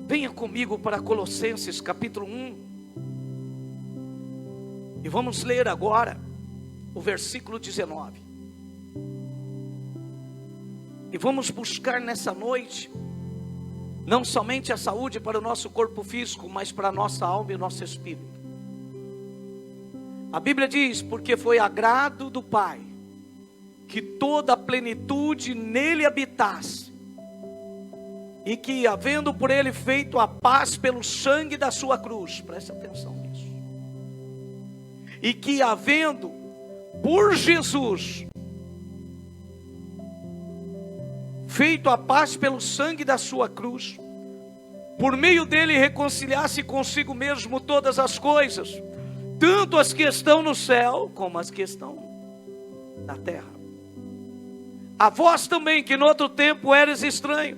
Venha comigo para Colossenses capítulo 1. E vamos ler agora o versículo 19. E vamos buscar nessa noite, não somente a saúde para o nosso corpo físico, mas para a nossa alma e o nosso espírito. A Bíblia diz, porque foi agrado do Pai, que toda a plenitude nele habitasse, e que, havendo por ele feito a paz pelo sangue da sua cruz, preste atenção nisso, e que, havendo por Jesus feito a paz pelo sangue da sua cruz, por meio dele reconciliasse consigo mesmo todas as coisas, tanto as que estão no céu, como as que estão na terra. A vós também, que no outro tempo eres estranho,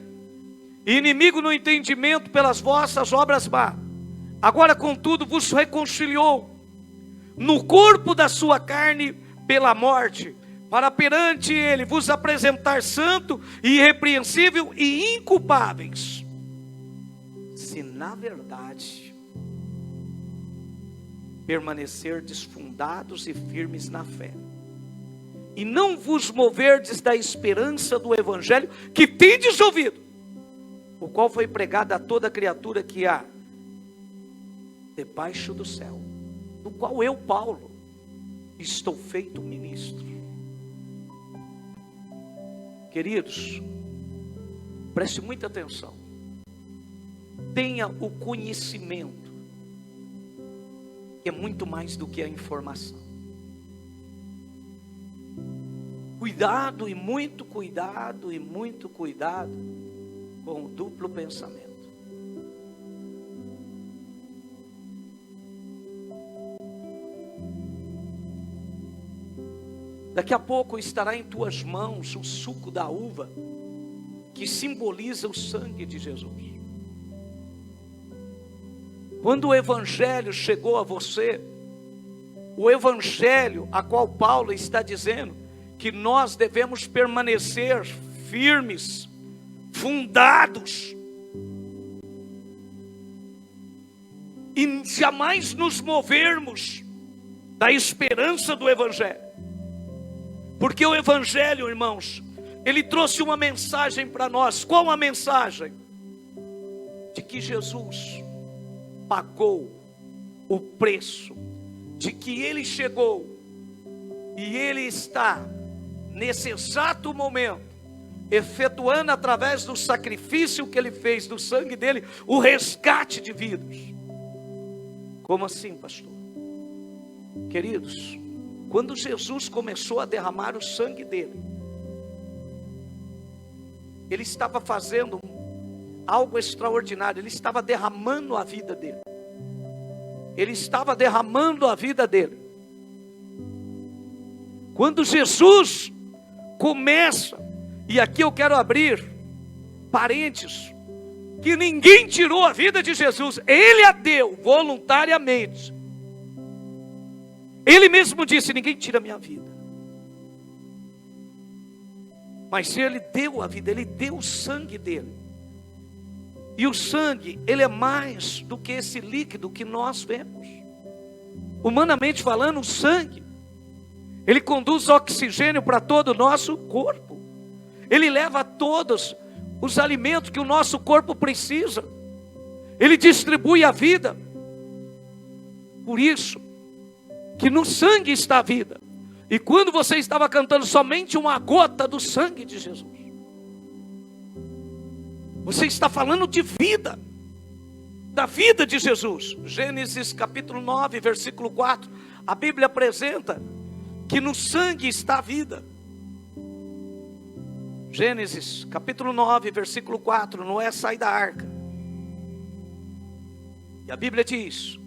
inimigo no entendimento pelas vossas obras más, agora contudo vos reconciliou no corpo da sua carne pela morte, para perante ele vos apresentar santo, irrepreensível e inculpáveis, se na verdade permanecerdes fundados e firmes na fé, e não vos moverdes da esperança do evangelho que tendes ouvido, o qual foi pregado a toda criatura que há debaixo do céu, do qual eu, Paulo, estou feito ministro. Queridos, preste muita atenção. Tenha o conhecimento, que é muito mais do que a informação. Cuidado e muito cuidado com o duplo pensamento. Daqui a pouco estará em tuas mãos o suco da uva, que simboliza o sangue de Jesus. Quando o evangelho chegou a você, o evangelho a qual Paulo está dizendo que nós devemos permanecer firmes, fundados, e jamais nos movermos da esperança do evangelho, porque o evangelho, irmãos, ele trouxe uma mensagem para nós. Qual a mensagem? De que Jesus pagou o preço, de que ele chegou e ele está nesse exato momento efetuando através do sacrifício que ele fez, do sangue dele, o resgate de vidas. Como assim, pastor? Queridos, quando Jesus começou a derramar o sangue dele, ele estava fazendo algo extraordinário. Ele estava derramando a vida dele. Ele estava derramando a vida dele. Quando Jesus começa, e aqui eu quero abrir parênteses, que ninguém tirou a vida de Jesus, ele a deu voluntariamente. Ele mesmo disse: ninguém tira a minha vida. Mas ele deu a vida, ele deu o sangue dele. E o sangue, ele é mais do que esse líquido que nós vemos. Humanamente falando, o sangue, ele conduz oxigênio para todo o nosso corpo. Ele leva todos os alimentos que o nosso corpo precisa. Ele distribui a vida. Por isso que no sangue está a vida. E quando você estava cantando somente uma gota do sangue de Jesus, você está falando de vida, da vida de Jesus. Gênesis capítulo 9, versículo 4, a Bíblia apresenta que no sangue está a vida. Gênesis capítulo 9, versículo 4, Noé sai da arca. E a Bíblia diz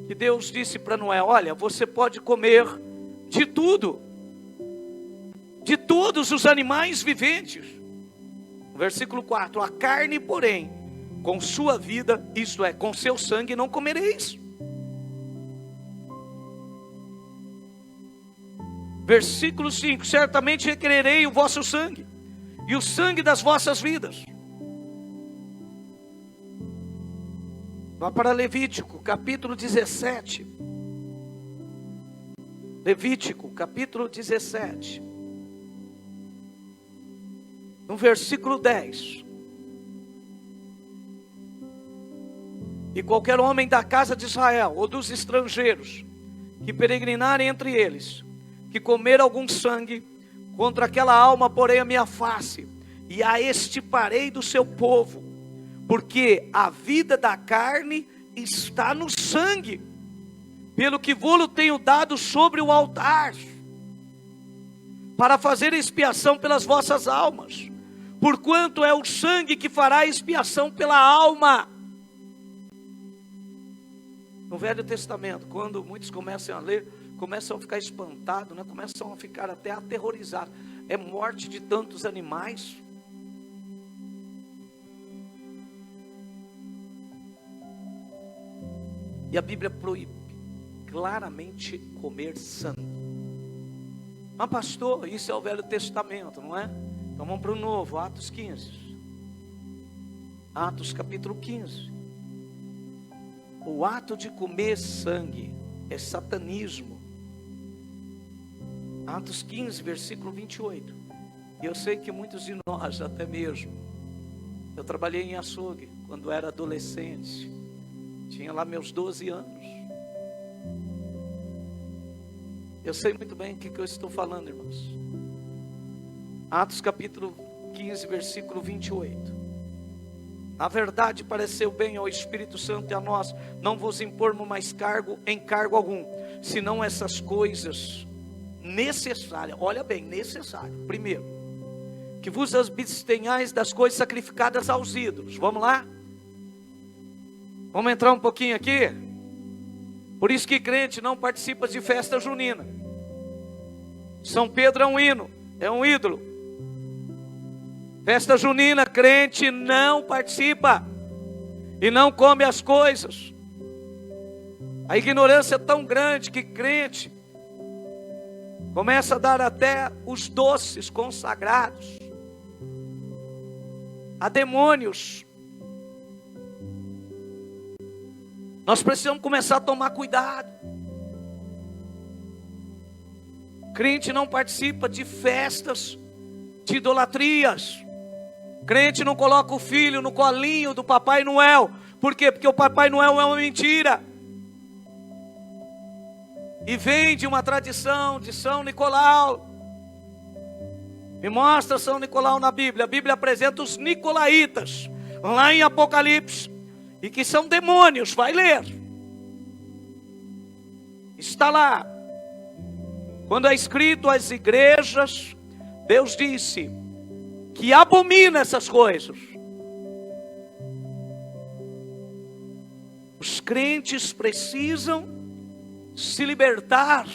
que Deus disse para Noé: olha, você pode comer de tudo, de todos os animais viventes. Versículo 4, a carne, porém, com sua vida, isto é, com seu sangue, não comereis. Versículo 5, certamente requererei o vosso sangue, e o sangue das vossas vidas. Vá para Levítico, capítulo 17. Levítico, capítulo 17. No versículo 10. E qualquer homem da casa de Israel, ou dos estrangeiros, que peregrinarem entre eles, que comer algum sangue, contra aquela alma porém a minha face, e a extirparei do seu povo, porque a vida da carne está no sangue, pelo que vô-lo tenho dado sobre o altar, para fazer expiação pelas vossas almas, porquanto é o sangue que fará expiação pela alma. No Velho Testamento, quando muitos começam a ler, começam a ficar espantados, né? Começam a ficar até aterrorizados. É morte de tantos animais. E a Bíblia proíbe claramente comer sangue. Mas pastor, isso é o Velho Testamento, não é? Então vamos para o Novo, Atos 15. Atos capítulo 15. O ato de comer sangue é satanismo. Atos 15, versículo 28. E eu sei que muitos de nós, até mesmo, eu trabalhei em açougue quando era adolescente, tinha lá meus 12 anos. Eu sei muito bem o que eu estou falando, irmãos. Atos capítulo 15, versículo 28. Na verdade pareceu bem ao Espírito Santo e a nós, não vos impormos mais encargo algum, senão essas coisas necessárias. Olha bem, necessário. Primeiro, que vos abstenhais das coisas sacrificadas aos ídolos. Vamos lá? Vamos entrar um pouquinho aqui? Por isso que crente não participa de festa junina. São Pedro é um hino, é um ídolo. Festa junina, crente não participa e não come as coisas. A ignorância é tão grande que crente começa a dar até os doces consagrados a demônios. Nós precisamos começar a tomar cuidado. Crente não participa de festas de idolatrias. Crente não coloca o filho no colinho do Papai Noel. Por quê? Porque o Papai Noel é uma mentira. E vem de uma tradição de São Nicolau. Me mostra São Nicolau na Bíblia. A Bíblia apresenta os nicolaítas, lá em Apocalipse. E que são demônios, vai ler. Está lá. Quando é escrito às igrejas, Deus disse que abomina essas coisas. Os crentes precisam se libertar.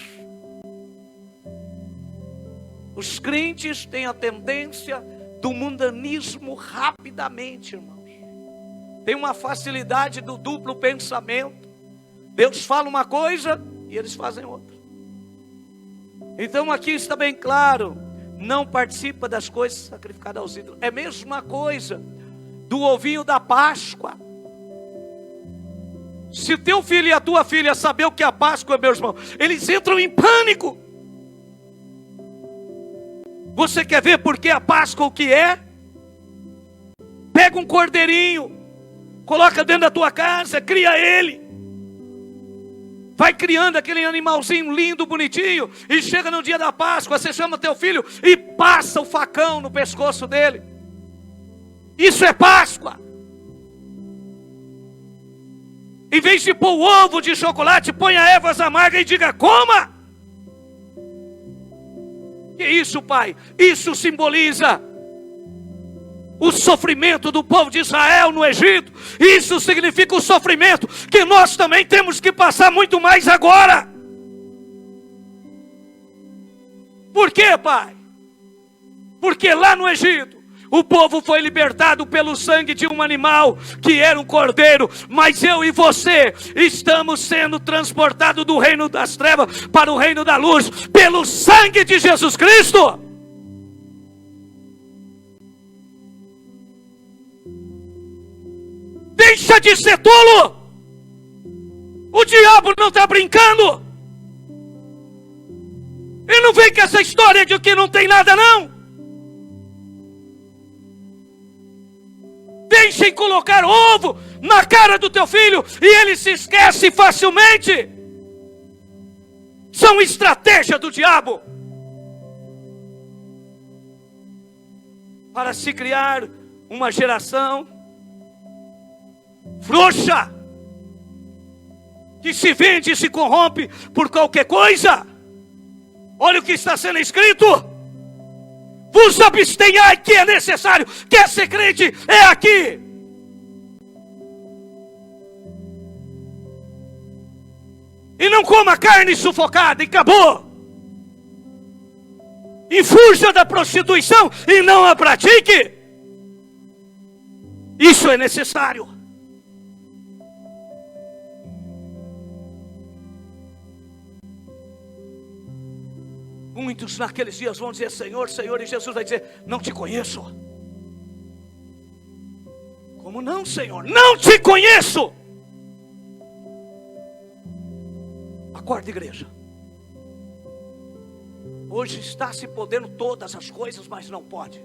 Os crentes têm a tendência do mundanismo rapidamente, irmãos. Tem uma facilidade do duplo pensamento. Deus fala uma coisa e eles fazem outra. Então aqui está bem claro, não participa das coisas sacrificadas aos ídolos. É a mesma coisa do ovinho da Páscoa. Se o teu filho e a tua filha saber o que é a Páscoa, meus irmãos, eles entram em pânico. Você quer ver por que a Páscoa o que é? Pega um cordeirinho, coloca dentro da tua casa, cria ele. Vai criando aquele animalzinho lindo, bonitinho, e chega no dia da Páscoa, você chama teu filho e passa o facão no pescoço dele. Isso é Páscoa. Em vez de pôr o ovo de chocolate, ponha ervas amargas e diga, coma. Que isso, pai? Isso simboliza o sofrimento do povo de Israel no Egito. Isso significa o sofrimento que nós também temos que passar muito mais agora. Por quê, pai? Porque lá no Egito o povo foi libertado pelo sangue de um animal, que era um cordeiro. Mas eu e você estamos sendo transportados do reino das trevas para o reino da luz, pelo sangue de Jesus Cristo. Deixa de ser tolo. diabo não está brincando. Ele não vem com essa história de que não tem nada, não. Deixem colocar ovo na cara do teu filho e ele se esquece facilmente. São estratégias do diabo para se criar uma geração frouxa, que se vende e se corrompe por qualquer coisa. Olha o que está sendo escrito: vos abstenhai que é necessário. Quer ser crente? É aqui. E não coma carne sufocada e acabou. E fuja da prostituição e não a pratique. Isso é necessário. Muitos naqueles dias vão dizer: Senhor, Senhor, e Jesus vai dizer: não te conheço. Como não, Senhor? Não te conheço. Acorda, igreja. Hoje está se podendo todas as coisas, mas não pode.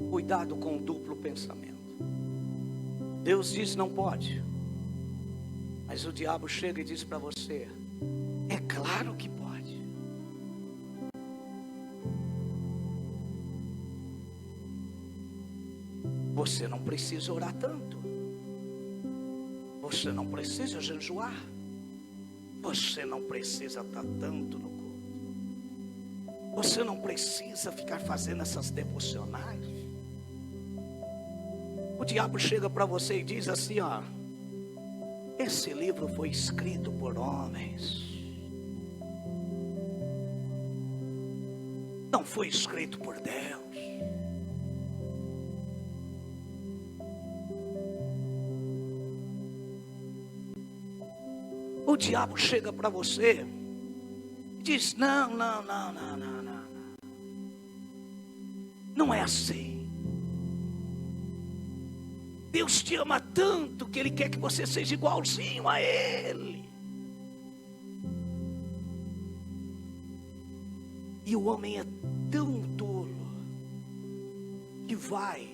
Cuidado com o duplo pensamento. Deus diz não pode, mas o diabo chega e diz para você: é claro que pode. Você não precisa orar tanto. Você não precisa jejuar. Você não precisa estar tanto no culto. Você não precisa ficar fazendo essas devocionais. O diabo chega para você e diz assim: ó, esse livro foi escrito por homens, não foi escrito por Deus. O diabo chega para você e diz: não, não é assim. Deus te ama tanto que Ele quer que você seja igualzinho a Ele. E o homem é tão tolo que vai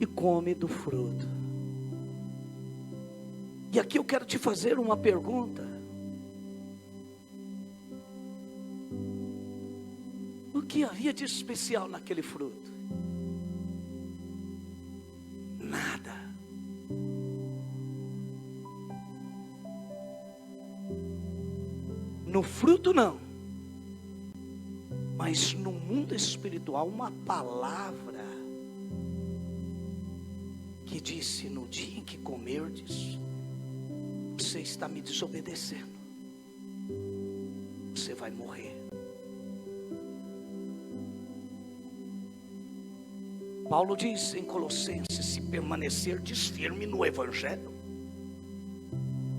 e come do fruto. E aqui eu quero te fazer uma pergunta: o que havia de especial naquele fruto? Nada. No fruto não, mas no mundo espiritual uma palavra que disse: no dia em que comerdes, você está me desobedecendo, você vai morrer. Paulo diz em Colossenses: se permanecerdes firme no Evangelho.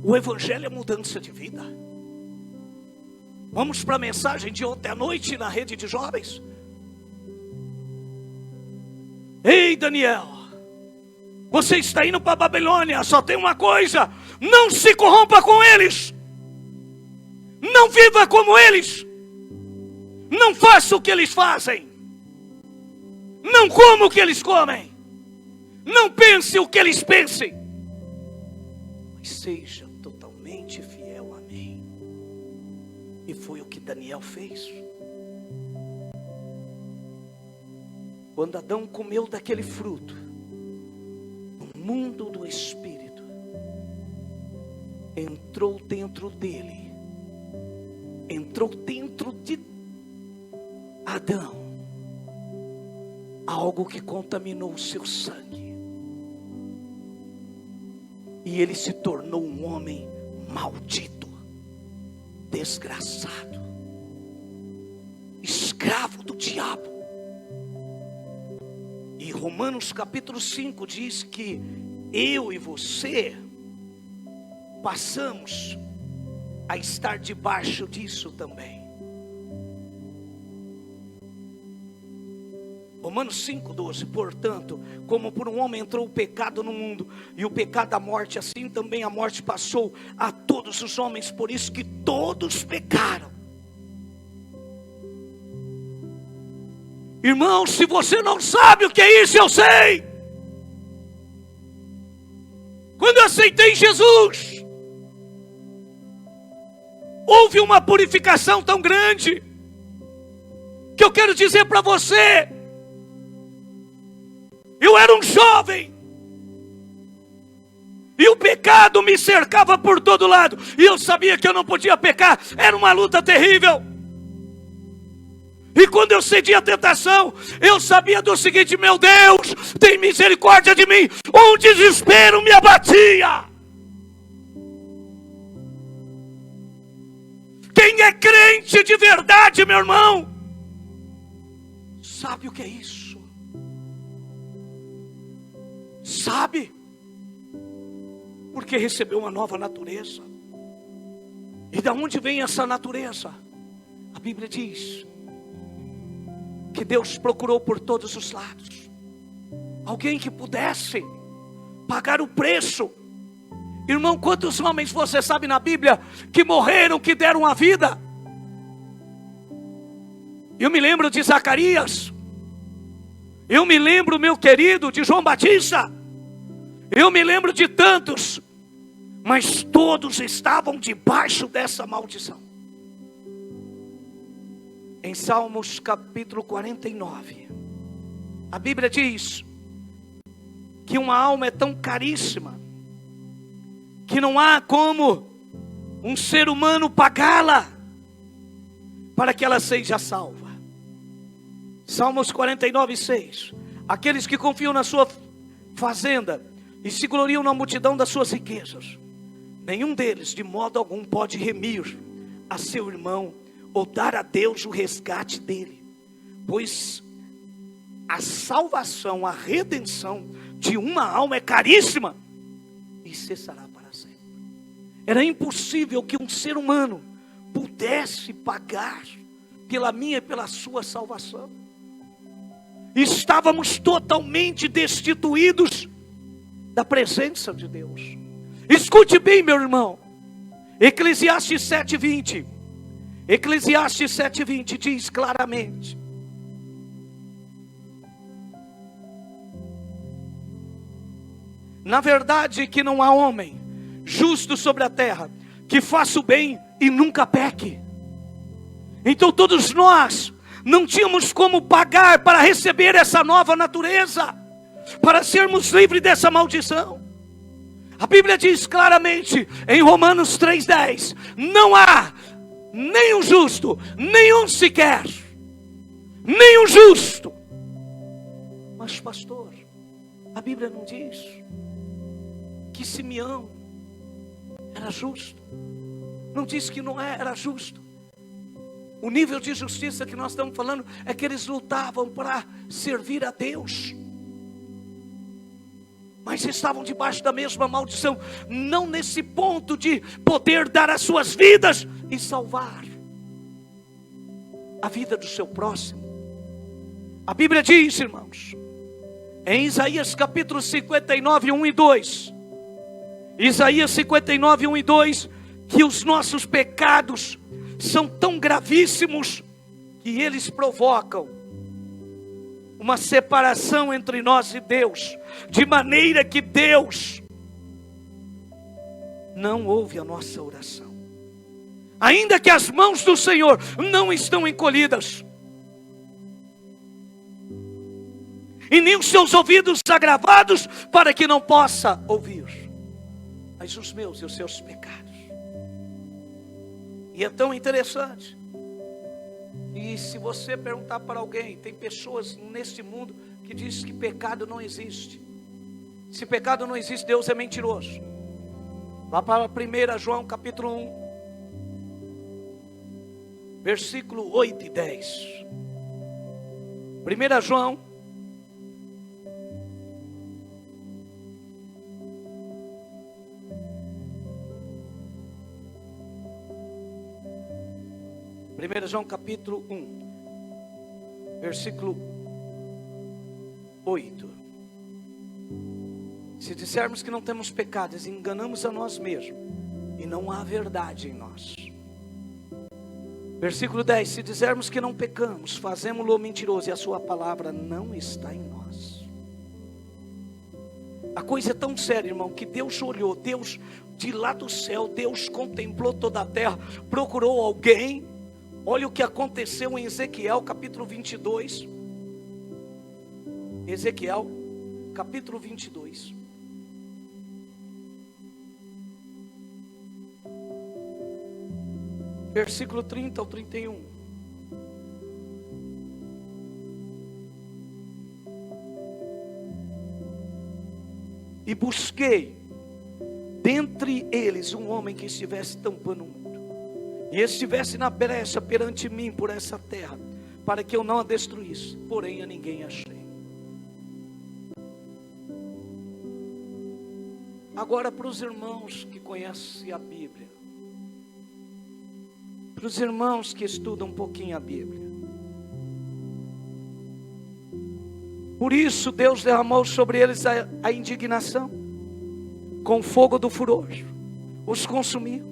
O Evangelho é mudança de vida. Vamos para a mensagem de ontem à noite na rede de jovens. Ei, Daniel, você está indo para a Babilônia, só tem uma coisa: não se corrompa com eles, não viva como eles, não faça o que eles fazem, não coma o que eles comem, não pense o que eles pensem, mas seja totalmente fiel a mim. E foi o que Daniel fez. Quando Adão comeu daquele fruto, o mundo do Espírito entrou dentro dele, entrou dentro de Adão, algo que contaminou o seu sangue, e ele se tornou um homem maldito, desgraçado, escravo do diabo. E Romanos capítulo 5 diz que eu e você passamos a estar debaixo disso também. Romanos 5,12, portanto, como por um homem entrou o pecado no mundo, e o pecado a morte, assim também a morte passou a todos os homens, por isso que todos pecaram. Irmão, se você não sabe o que é isso, eu sei. Quando eu aceitei Jesus, houve uma purificação tão grande, que eu quero dizer para você, eu era um jovem, e o pecado me cercava por todo lado, e eu sabia que eu não podia pecar, era uma luta terrível. E quando eu cedi à tentação, eu sabia do seguinte: meu Deus, tem misericórdia de mim. Um desespero me abatia. Quem é crente de verdade, meu irmão, sabe o que é isso. Sabe? Porque recebeu uma nova natureza. E da onde vem essa natureza? A Bíblia diz que Deus procurou por todos os lados alguém que pudesse pagar o preço. Irmão, quantos homens você sabe na Bíblia que morreram, que deram a vida? Eu me lembro de Zacarias, eu me lembro, meu querido, de João Batista, eu me lembro de tantos, mas todos estavam debaixo dessa maldição. Em Salmos capítulo 49, a Bíblia diz que uma alma é tão caríssima, que não há como um ser humano pagá-la, para que ela seja salva. Salmos 49, 6. Aqueles que confiam na sua fazenda, e se gloriam na multidão das suas riquezas, nenhum deles de modo algum pode remir a seu irmão, ou dar a Deus o resgate dele, pois a salvação, a redenção de uma alma é caríssima, e cessará para sempre. Era impossível que um ser humano pudesse pagar pela minha e pela sua salvação. Estávamos totalmente destituídos da presença de Deus. Escute bem, meu irmão, Eclesiastes 7:20. Eclesiastes 7:20 diz claramente: na verdade que não há homem justo sobre a terra, que faça o bem e nunca peque. Então todos nós não tínhamos como pagar para receber essa nova natureza, para sermos livres dessa maldição. A Bíblia diz claramente em Romanos 3:10: não há nem um justo, nenhum sequer, nem um justo. Mas pastor, a Bíblia não diz que Simeão era justo, não diz que Noé era justo. O nível de justiça que nós estamos falando é que eles lutavam para servir a Deus, mas estavam debaixo da mesma maldição, não nesse ponto de poder dar as suas vidas e salvar a vida do seu próximo. A Bíblia diz, irmãos, em Isaías capítulo 59, 1 e 2, Isaías 59, 1 e 2, que os nossos pecados são tão gravíssimos que eles provocam uma separação entre nós e Deus, de maneira que Deus não ouve a nossa oração, ainda que as mãos do Senhor não estão encolhidas, e nem os seus ouvidos agravados, para que não possa ouvir, mas os meus e os seus pecados. E é tão interessante. E se você perguntar para alguém, tem pessoas neste mundo que dizem que pecado não existe. Se pecado não existe, Deus é mentiroso. Vá para 1 João capítulo 1, versículo 8 e 10. 1 João 1 João capítulo 1, versículo 8. Se dissermos que não temos pecados, enganamos a nós mesmos, e não há verdade em nós. Versículo 10, se dissermos que não pecamos, fazemos-lo mentiroso, e a sua palavra não está em nós. A coisa é tão séria, irmão, que Deus olhou, Deus de lá do céu, Deus contemplou toda a terra, procurou alguém. Olha o que aconteceu em Ezequiel capítulo 22. Ezequiel capítulo 22. Versículo 30 ao 31. E busquei dentre eles um homem que estivesse tampando o mundo, e estivesse na brecha perante mim por essa terra, para que eu não a destruísse, porém a ninguém achei. Agora, para os irmãos que conhecem a Bíblia, para os irmãos que estudam um pouquinho a Bíblia, por isso Deus derramou sobre eles a indignação, com o fogo do furor, os consumiu.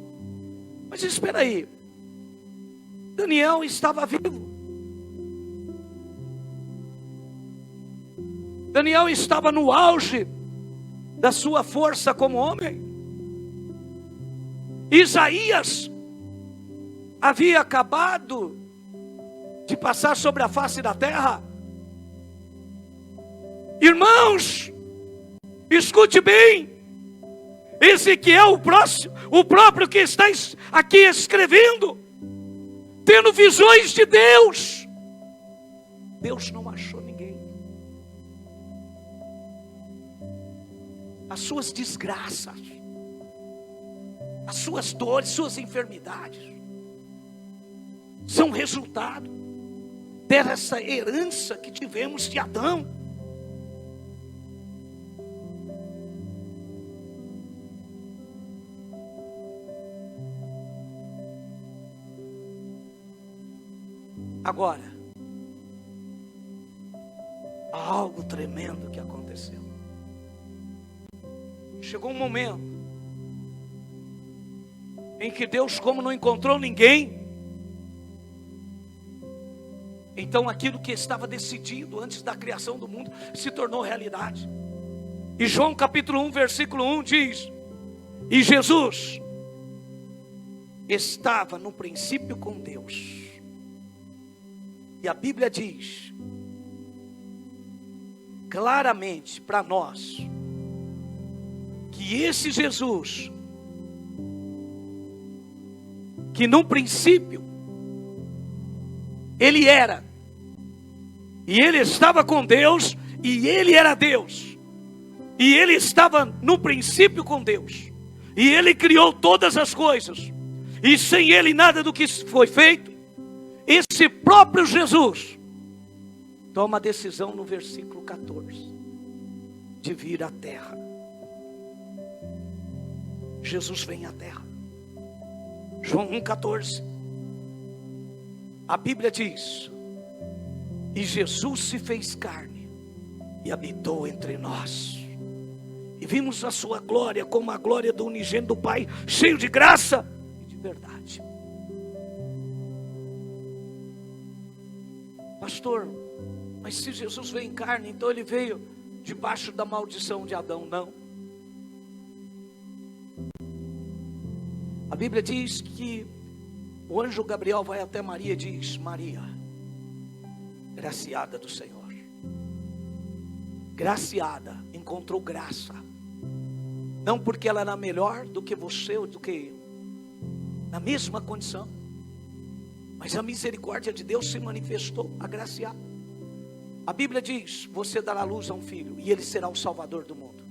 Mas espera aí, Daniel estava vivo, Daniel estava no auge da sua força como homem. Isaías havia acabado de passar sobre a face da terra. Irmãos, escute bem, Ezequiel, o próprio que está aqui escrevendo, tendo visões de Deus, Deus não achou ninguém. As suas desgraças, as suas dores, suas enfermidades, são resultado dessa herança que tivemos de Adão. Agora, há algo tremendo que aconteceu. Chegou um momento em que Deus, como não encontrou ninguém, então aquilo que estava decidido antes da criação do mundo se tornou realidade. E João capítulo 1, versículo 1 diz: e Jesus estava no princípio com Deus. E a Bíblia diz claramente para nós que esse Jesus, que no princípio ele era, e ele estava com Deus, e ele era Deus, e ele estava no princípio com Deus, e ele criou todas as coisas, e sem ele nada do que foi feito. Esse próprio Jesus toma a decisão no versículo 14 de vir à terra. Jesus vem à terra. João 1,14. A Bíblia diz: e Jesus se fez carne e habitou entre nós, e vimos a sua glória como a glória do unigênito do Pai, cheio de graça e de verdade. Pastor, mas se Jesus veio em carne, então ele veio debaixo da maldição de Adão? Não. A Bíblia diz que o anjo Gabriel vai até Maria e diz: Maria, graciada do Senhor. Graciada, encontrou graça. Não porque ela era melhor do que você, ou do que na mesma condição, mas a misericórdia de Deus se manifestou, agraciada. A Bíblia diz: você dará luz a um filho, e ele será o Salvador do mundo.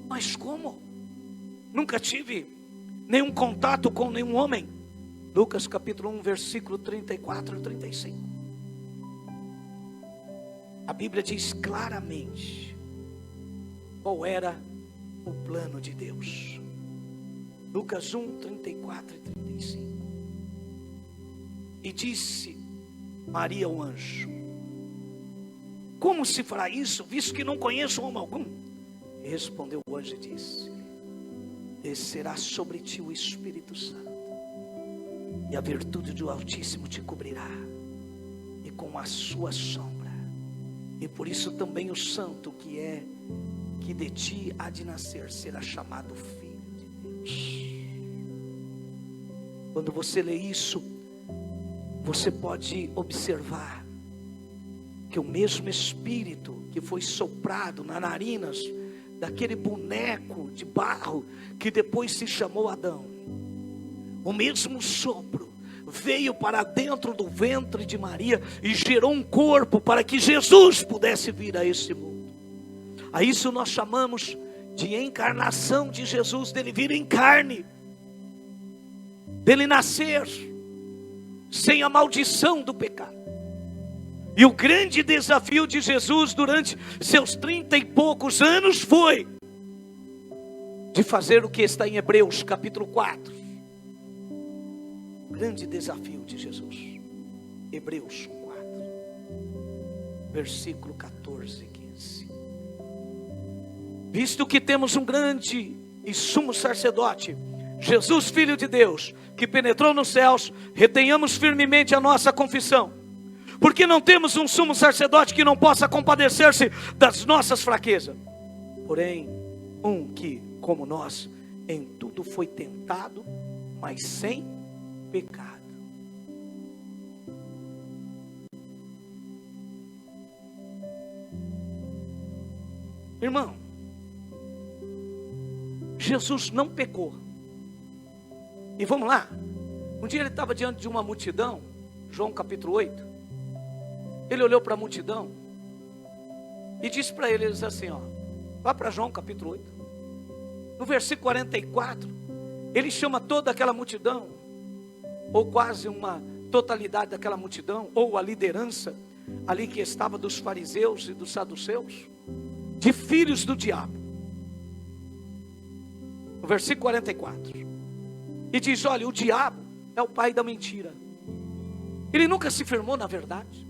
Mas como? Nunca tive nenhum contato com nenhum homem. Lucas capítulo 1, versículo 34 e 35. A Bíblia diz claramente qual era o plano de Deus. Lucas 1, 34 e 35. E disse Maria ao anjo: como se fará isso, visto que não conheço homem algum? E respondeu o anjo e disse: descerá sobre ti o Espírito Santo, e a virtude do Altíssimo te cobrirá, e com a sua sombra, e por isso também o santo que de ti há de nascer será chamado Filho de Deus. Quando você lê isso, você pode observar que o mesmo Espírito que foi soprado nas narinas daquele boneco de barro que depois se chamou Adão, o mesmo sopro veio para dentro do ventre de Maria e gerou um corpo para que Jesus pudesse vir a esse mundo. A isso nós chamamos de encarnação de Jesus, dele vir em carne, dele nascer sem a maldição do pecado. E o grande desafio de Jesus durante seus 30 e poucos anos foi de fazer o que está em Hebreus capítulo 4. O grande desafio de Jesus. Hebreus 4, versículo 14 e 15. Visto que temos um grande e sumo sacerdote, Jesus, Filho de Deus, que penetrou nos céus, retenhamos firmemente a nossa confissão. Porque não temos um sumo sacerdote que não possa compadecer-se das nossas fraquezas, porém um que, como nós, em tudo foi tentado, mas sem pecado. Irmão, Jesus não pecou. E vamos lá, um dia ele estava diante de uma multidão, João capítulo 8, ele olhou para a multidão e disse para eles assim, vá para João capítulo 8, no versículo 44, ele chama toda aquela multidão, ou quase uma totalidade daquela multidão, ou a liderança ali que estava dos fariseus e dos saduceus, de filhos do diabo. No versículo 44, e diz: olha, o diabo é o pai da mentira, ele nunca se firmou na verdade,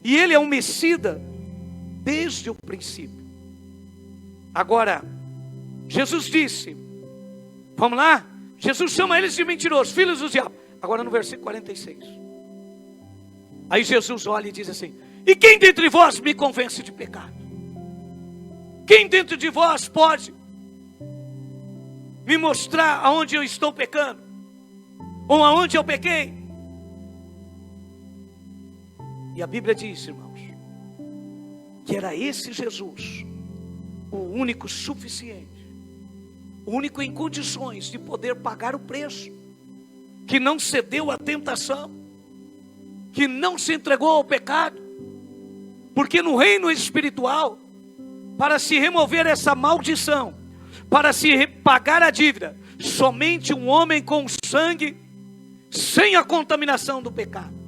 e ele é homicida desde o princípio. Agora, Jesus disse, vamos lá, Jesus chama eles de mentirosos, filhos do diabo. Agora no versículo 46, aí Jesus olha e diz assim: e quem dentre vós me convence de pecado? Quem dentro de vós pode me mostrar aonde eu estou pecando? Ou aonde eu pequei? E a Bíblia diz, irmãos, que era esse Jesus, o único suficiente, o único em condições de poder pagar o preço, que não cedeu à tentação, que não se entregou ao pecado, porque no reino espiritual, para se remover essa maldição, para se pagar a dívida, somente um homem com sangue, sem a contaminação do pecado.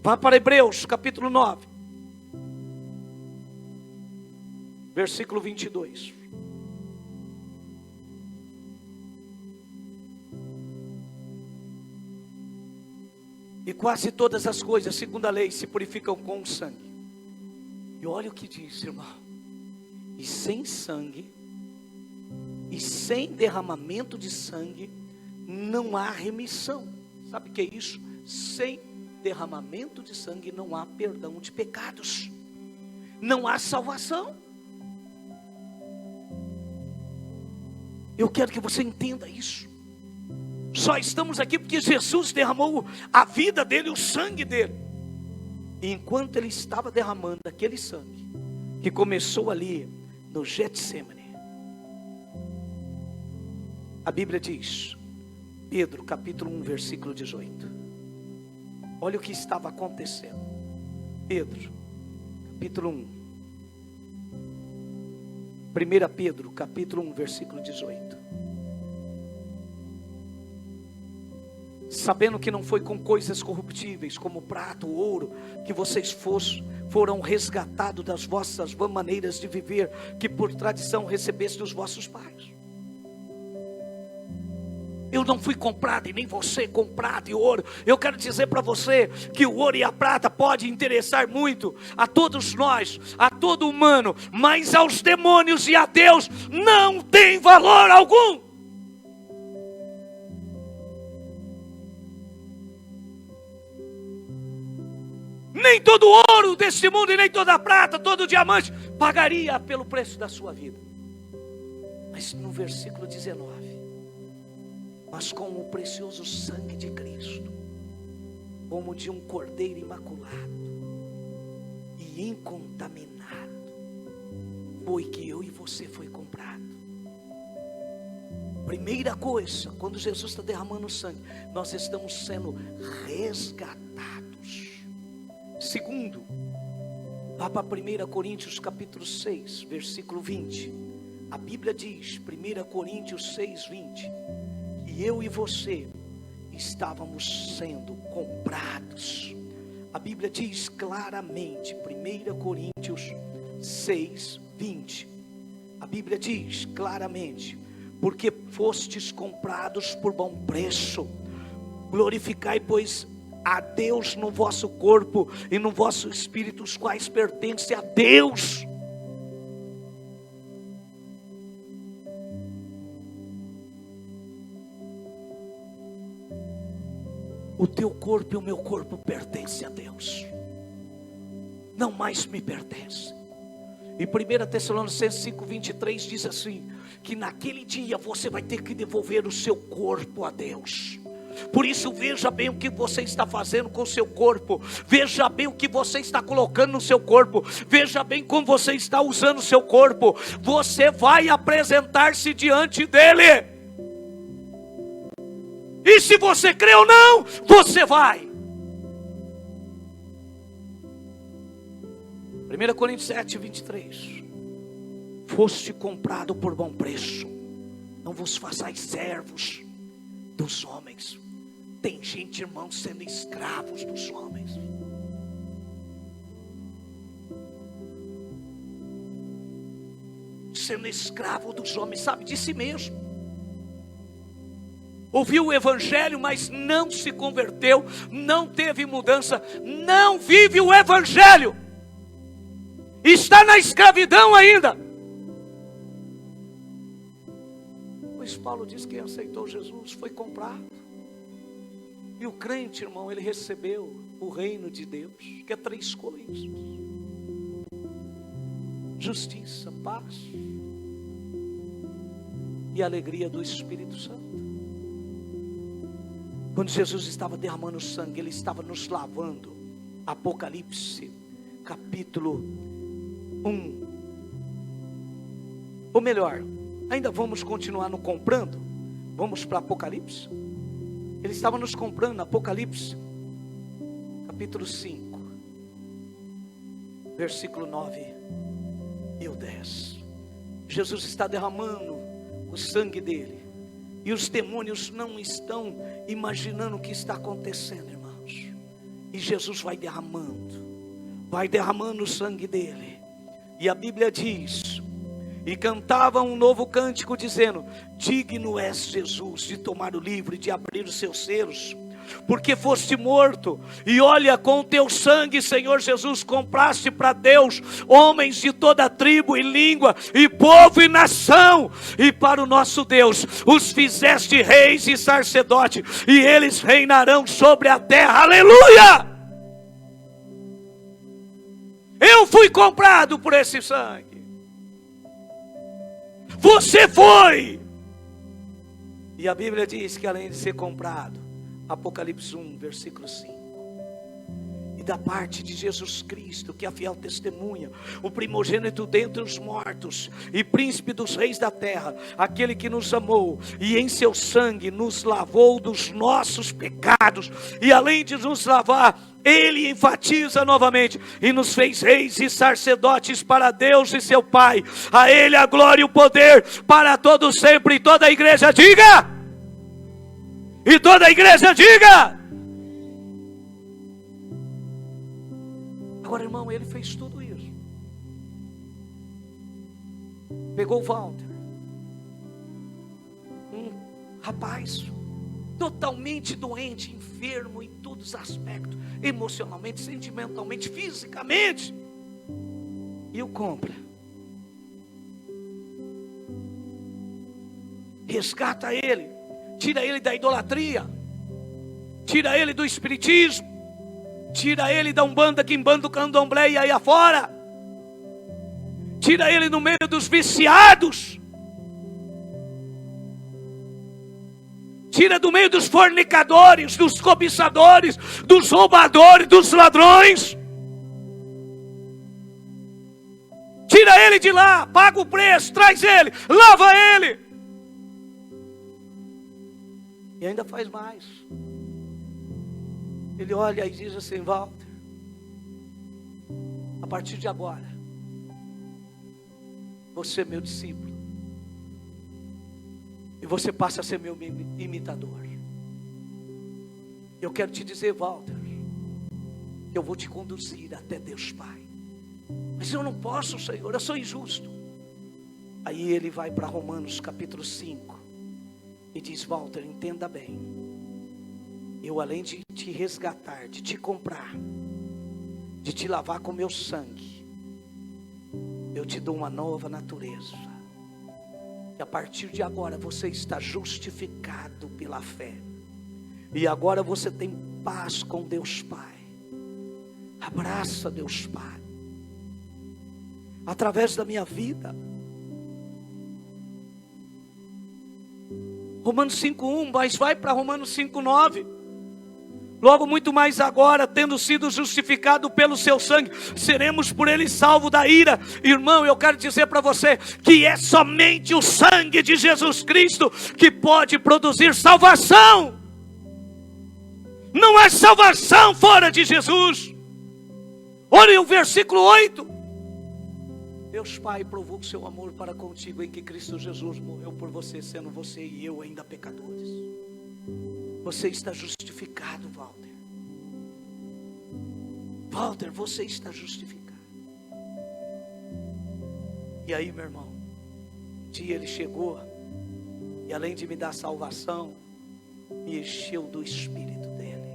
Vá para Hebreus capítulo 9, versículo 22. E quase todas as coisas, segundo a lei, se purificam com o sangue. E olha o que diz, irmão: e sem sangue, e sem derramamento de sangue, não há remissão. Sabe o que é isso? Sem derramamento de sangue não há perdão de pecados, não há salvação. Eu quero que você entenda isso. Só estamos aqui porque Jesus derramou a vida dele, o sangue dele. E enquanto ele estava derramando aquele sangue, que começou ali no Getsemane, a Bíblia diz, Pedro capítulo 1 versículo 18, olha o que estava acontecendo. Pedro capítulo 1, 1 Pedro capítulo 1 versículo 18. Sabendo que não foi com coisas corruptíveis, como prata ou ouro, que vocês foram resgatados das vossas vãs maneiras de viver, que por tradição recebeste dos vossos pais. Eu não fui comprado e nem você comprado em ouro. Eu quero dizer para você que o ouro e a prata pode interessar muito a todos nós, a todo humano, mas aos demônios e a Deus não tem valor algum. Nem todo ouro deste mundo e nem toda prata, todo diamante pagaria pelo preço da sua vida. Mas no versículo 19, mas com o precioso sangue de Cristo, como de um cordeiro imaculado e incontaminado, foi que eu e você foi comprado. Primeira coisa, quando Jesus está derramando sangue, nós estamos sendo resgatados. Segundo, lá para 1 Coríntios capítulo 6, versículo 20, a Bíblia diz, 1 Coríntios 6, 20, que eu e você estávamos sendo comprados. A Bíblia diz claramente, 1 Coríntios 6, 20, a Bíblia diz claramente, porque fostes comprados por bom preço, glorificai pois a Deus no vosso corpo e no vosso espírito, os quais pertencem a Deus. O teu corpo e o meu corpo pertencem a Deus, não mais me pertence. E 1 Tessalonicenses 5:23 diz assim, que naquele dia você vai ter que devolver o seu corpo a Deus. Por isso veja bem o que você está fazendo com o seu corpo, veja bem o que você está colocando no seu corpo, veja bem como você está usando o seu corpo. Você vai apresentar-se diante dele, e se você crê ou não, você vai. 1 Coríntios 7, 23, foste comprado por bom preço, não vos façais servos dos homens. Tem gente, irmão, sendo escravos dos homens. Sendo escravo dos homens, sabe, de si mesmo. Ouviu o evangelho, mas não se converteu, não teve mudança, não vive o evangelho, está na escravidão ainda. Pois Paulo diz que quem aceitou Jesus foi comprado. E o crente, irmão, ele recebeu o reino de Deus, que é 3 coisas: justiça, paz e alegria do Espírito Santo. Quando Jesus estava derramando sangue, ele estava nos lavando. Apocalipse capítulo 1. Ou melhor, ainda vamos continuar no comprando. Vamos para Apocalipse. Ele estava nos comprando. Apocalipse capítulo 5, versículo 9 e o 10. Jesus está derramando o sangue dele, e os demônios não estão imaginando o que está acontecendo, irmãos. E Jesus vai derramando o sangue dele. E a Bíblia diz, e cantava um novo cântico dizendo, digno és Jesus de tomar o livro e de abrir os seus selos, porque foste morto, e olha, com o teu sangue, Senhor Jesus, compraste para Deus homens de toda tribo e língua e povo e nação, e para o nosso Deus os fizeste reis e sacerdotes, e eles reinarão sobre a terra. Aleluia! Eu fui comprado por esse sangue, você foi. E a Bíblia diz que além de ser comprado, Apocalipse 1, versículo 5, e da parte de Jesus Cristo, que é a fiel testemunha, o primogênito dentre os mortos, e príncipe dos reis da terra, aquele que nos amou, e em seu sangue nos lavou dos nossos pecados, e além de nos lavar, ele enfatiza novamente, e nos fez reis e sacerdotes para Deus e seu Pai, a ele a glória e o poder, para todo sempre. E toda a igreja diga, e toda a igreja diga. Agora, irmão, ele fez tudo isso. Pegou o Walter, um rapaz totalmente doente, enfermo em todos os aspectos, emocionalmente, sentimentalmente, fisicamente, e o compra, resgata ele, tira ele da idolatria, tira ele do espiritismo, tira ele da umbanda, quimbanda, do candomblé e aí afora, tira ele no meio dos viciados, tira do meio dos fornicadores, dos cobiçadores, dos roubadores, dos ladrões. Tira ele de lá, paga o preço, traz ele, lava ele. E ainda faz mais. Ele olha e diz assim: Walter, a partir de agora, você é meu discípulo. E você passa a ser meu imitador. Eu quero te dizer, Walter, eu vou te conduzir até Deus Pai. Mas eu não posso, Senhor, eu sou injusto. Aí ele vai para Romanos capítulo 5 e diz: Walter, entenda bem, eu além de te resgatar, de te comprar, de te lavar com meu sangue, eu te dou uma nova natureza. E a partir de agora você está justificado pela fé. E agora você tem paz com Deus Pai. Abraça Deus Pai através da minha vida. Romanos 5:1, mas vai para Romanos 5:9. Logo muito mais agora, tendo sido justificado pelo seu sangue, seremos por ele salvos da ira. Irmão, eu quero dizer para você que é somente o sangue de Jesus Cristo que pode produzir salvação. Não há salvação fora de Jesus. Olha o versículo 8. Deus Pai provou o seu amor para contigo em que Cristo Jesus morreu por você, sendo você e eu ainda pecadores. Você está justificado, Walter. Walter, você está justificado. E aí, meu irmão, um dia ele chegou e além de me dar salvação, me encheu do Espírito dele.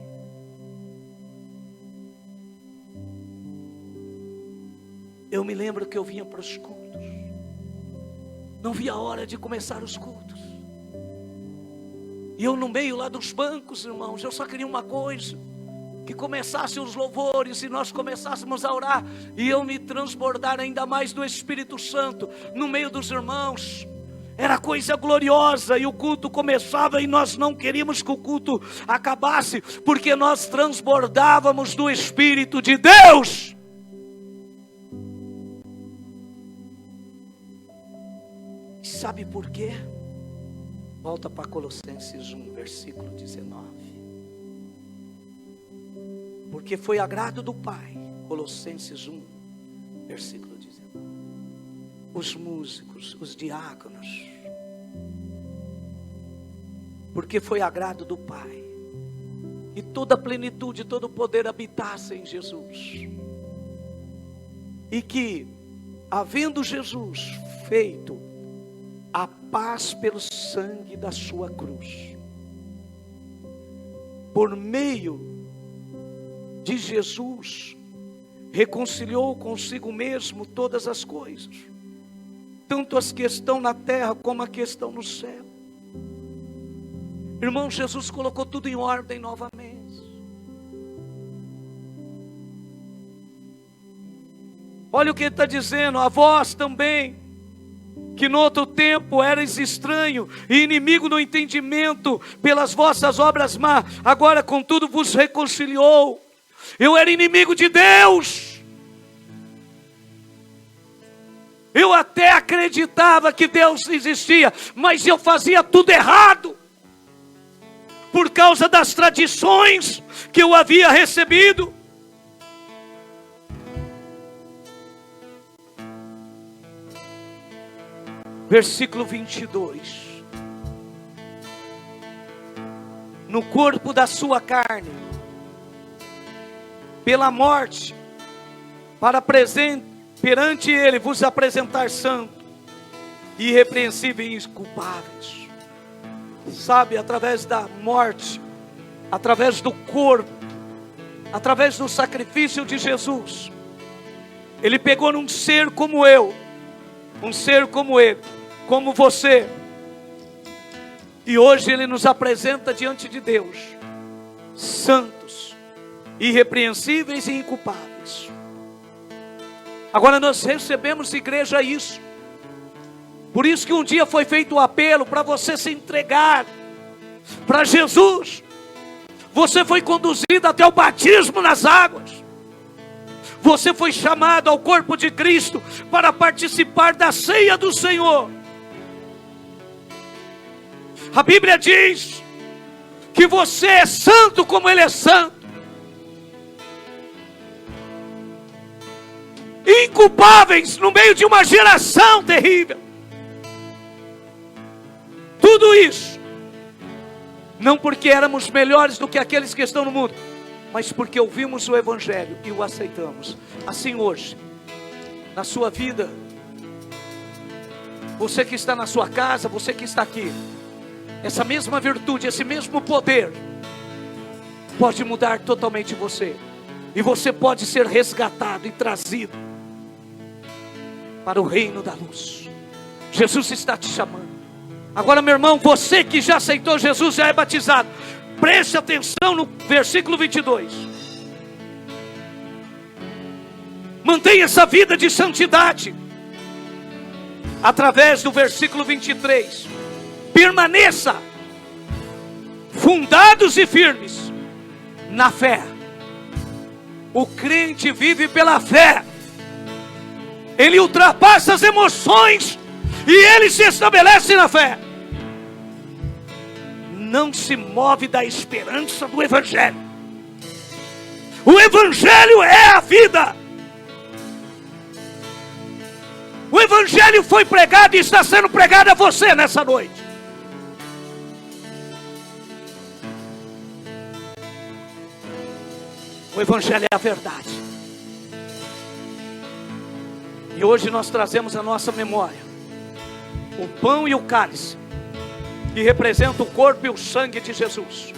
Eu me lembro que eu vinha para os cultos, não via a hora de começar os cultos. E eu no meio lá dos bancos, irmãos, eu só queria uma coisa: que começassem os louvores e nós começássemos a orar, e eu me transbordar ainda mais do Espírito Santo no meio dos irmãos. Era coisa gloriosa, e o culto começava e nós não queríamos que o culto acabasse, porque nós transbordávamos do Espírito de Deus. Sabe por quê? Volta para Colossenses 1, versículo 19. Porque foi agrado do Pai, Colossenses 1, versículo 19. Os músicos, os diáconos. Porque foi agrado do Pai que toda a plenitude, todo o poder habitasse em Jesus. E que, havendo Jesus feito a paz pelo sangue da sua cruz, por meio de Jesus, reconciliou consigo mesmo todas as coisas, tanto as que estão na terra como as que estão no céu. Irmão, Jesus colocou tudo em ordem novamente. Olha o que ele está dizendo: a vós também, que no outro tempo erais estranho e inimigo no entendimento pelas vossas obras más, agora contudo vos reconciliou. Eu era inimigo de Deus. Eu até acreditava que Deus existia, mas eu fazia tudo errado, por causa das tradições que eu havia recebido. Versículo 22. No corpo da sua carne, pela morte, para perante ele vos apresentar santo, irrepreensíveis e inculpáveis. sabe, através da morte, através do corpo, através do sacrifício de Jesus, Ele pegou num ser como eu, um ser como ele, como você, e hoje Ele nos apresenta diante de Deus, santos, irrepreensíveis e inculpáveis. Agora nós recebemos, igreja, isso. Por isso que um dia foi feito o apelo para você se entregar para Jesus. Você foi conduzido até o batismo nas águas. Você foi chamado ao corpo de Cristo para participar da ceia do Senhor. A Bíblia diz que você é santo como Ele é santo, inculpáveis no meio de uma geração terrível. Tudo isso, não porque éramos melhores do que aqueles que estão no mundo, mas porque ouvimos o Evangelho e o aceitamos. Assim hoje, na sua vida, você que está na sua casa, você que está aqui, essa mesma virtude, esse mesmo poder, pode mudar totalmente você. E você pode ser resgatado e trazido para o reino da luz. Jesus está te chamando. Agora, meu irmão, você que já aceitou Jesus, já é batizado, preste atenção no versículo 22. Mantenha essa vida de santidade. Através do versículo 23. Permaneça fundados e firmes na fé. O crente vive pela fé. Ele ultrapassa as emoções e ele se estabelece na fé. Não se move da esperança do Evangelho. O Evangelho é a vida. O Evangelho foi pregado e está sendo pregado a você nessa noite. O Evangelho é a verdade. E hoje nós trazemos a nossa memória o pão e o cálice, que representam o corpo e o sangue de Jesus.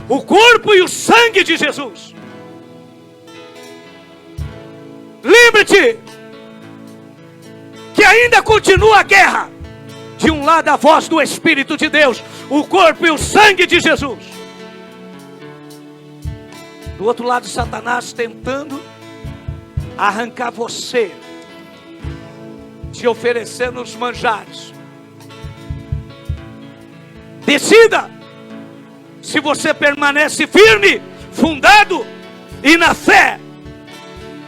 O corpo e o sangue de Jesus. Lembre-te que ainda continua a guerra. De um lado a voz do Espírito de Deus, o corpo e o sangue de Jesus. Do outro lado, Satanás tentando arrancar você, te oferecendo os manjares. Decida se você permanece firme, fundado e na fé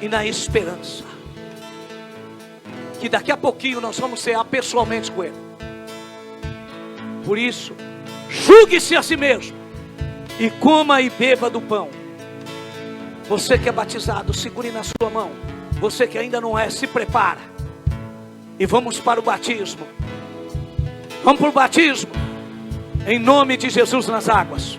e na esperança, que daqui a pouquinho nós vamos cear pessoalmente com Ele. Por isso, julgue-se a si mesmo e coma e beba do pão. Você que é batizado, segure na sua mão. Você que ainda não é, se prepara. E vamos para o batismo. Vamos para o batismo. Em nome de Jesus nas águas.